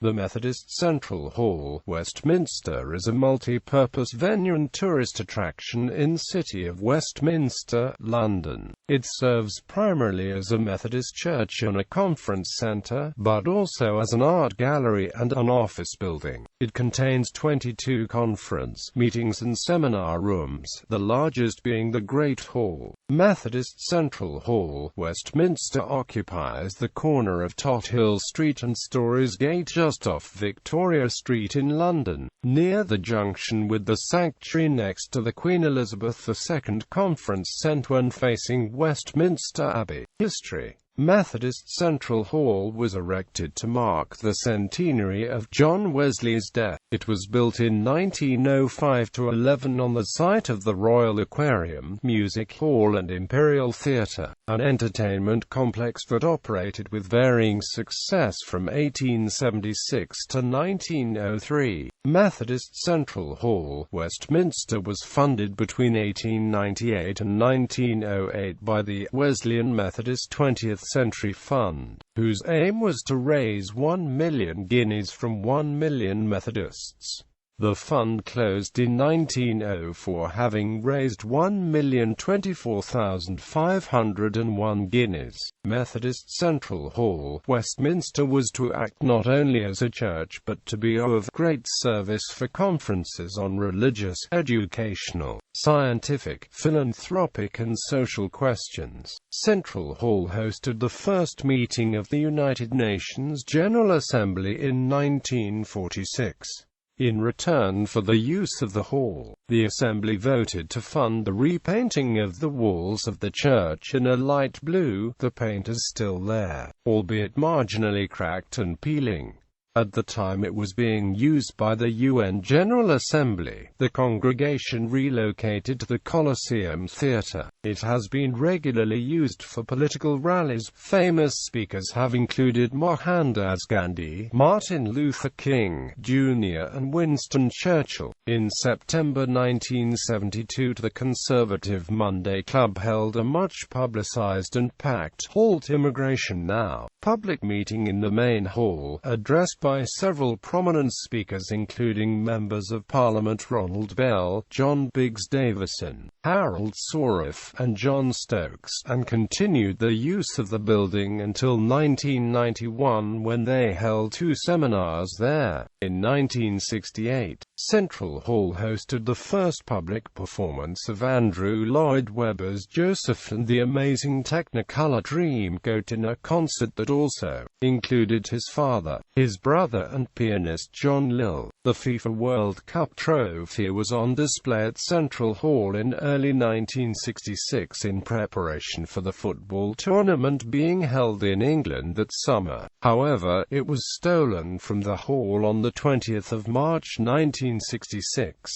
The Methodist Central Hall, Westminster is a multi-purpose venue and tourist attraction in City of Westminster, London. It serves primarily as a Methodist church and a conference centre, but also as an art gallery and an office building. It contains 22 conference, meetings and seminar rooms, the largest being the Great Hall.Methodist Central Hall, Westminster occupies the corner of Tothill Street and Storeys Gate just off Victoria Street in London, near the junction with the sanctuary next to the Queen Elizabeth II Conference Centre and facing Westminster Abbey. History. Methodist Central Hall was erected to mark the centenary of John Wesley's death. It was built in 1905–11 on the site of the Royal Aquarium, Music Hall and Imperial Theatre, an entertainment complex that operated with varying success from 1876 to 1903. Methodist Central Hall, Westminster was funded between 1898 and 1908 by the Wesleyan Methodist 20th Century Fund, whose aim was to raise 1 million guineas from 1 million Methodists. The fund closed in 1904, having raised 1,024,501 guineas. Methodist Central Hall, Westminster was to act not only as a church but to be of great service for conferences on religious, educational, scientific, philanthropic and social questions. Central Hall hosted the first meeting of the United Nations General Assembly in 1946. In return for the use of the hall, the Assembly voted to fund the repainting of the walls of the church in a light blue. The paint is still there, albeit marginally cracked and peeling. At the time it was being used by the UN General Assembly, the congregation relocated to the Colosseum Theatre. It has been regularly used for political rallies. Famous speakers have included Mohandas Gandhi, Martin Luther King, Jr. and Winston Churchill. In September 1972, the Conservative Monday Club held a much-publicized and packed Halt Immigration Now! Public meeting in the main hall, addressed by several prominent speakers including Members of Parliament Ronald Bell, John Biggs Davison, Harold Sourif, and John Stokes, and continued the use of the building until 1991 when they held 2 seminars there. In 1968, Central Hall hosted the first public performance of Andrew Lloyd Webber's Joseph and the Amazing Technicolor Dreamcoat in a concert that also included his father, his brother and pianist John Lill. The FIFA World Cup trophy was on display at Central Hall in early 1966 in preparation for the football tournament being held in England that summer. However, it was stolen from the hall on the 20th of March 1966.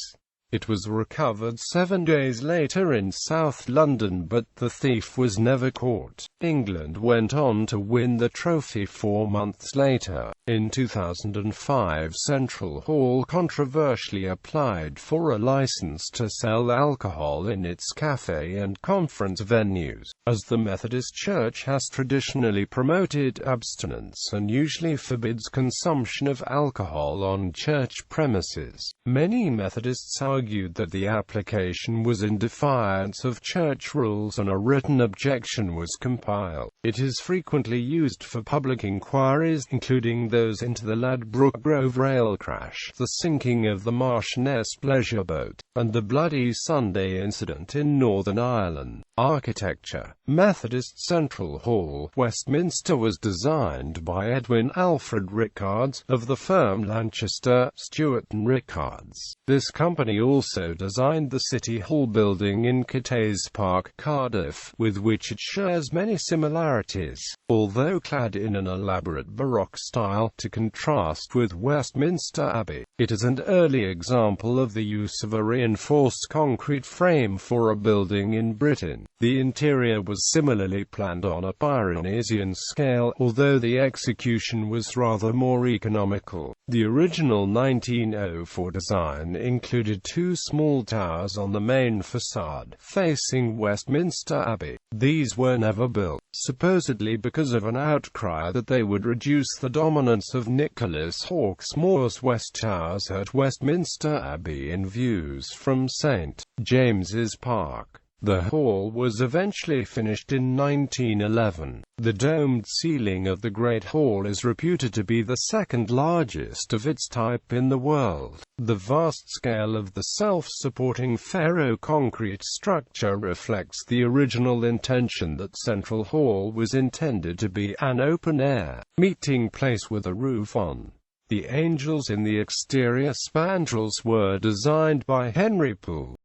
It was recovered 7 days later in South London, but the thief was never caught. England went on to win the trophy 4 months later. In 2005, Central Hall controversially applied for a license to sell alcohol in its cafe and conference venues, as the Methodist Church has traditionally promoted abstinence and usually forbids consumption of alcohol on church premises. Many Methodists argued that the application was in defiance of church rules and a written objection was compiled. It is frequently used for public inquiries, including those into the Ladbroke Grove rail crash, the sinking of the Marchioness pleasure boat, and the Bloody Sunday incident in Northern Ireland. Architecture. Methodist Central Hall, Westminster was designed by Edwin Alfred Rickards, of the firm Lanchester, Stewart and Rickards. This company also designed the City Hall building in Cathays Park, Cardiff, with which it shares many similarities, although clad in an elaborate Baroque style, to contrast with Westminster Abbey. It is an early example of the use of a reinforced concrete frame for a building in Britain. The interior was similarly planned on a Pyrenean scale, although the execution was rather more economical. The original 1904 design included two small towers on the main facade, facing Westminster Abbey. These were never built, supposedly because of an outcry that they would reduce the dominance of Nicholas Hawksmoor's West Towers at Westminster Abbey in views from St. James's Park. The hall was eventually finished in 1911. The domed ceiling of the Great Hall is reputed to be the second largest of its type in the world. The vast scale of the self-supporting ferro-concrete structure reflects the original intention that Central Hall was intended to be an open-air meeting place with a roof on. The angels in the exterior spandrels were designed by Henry Poole.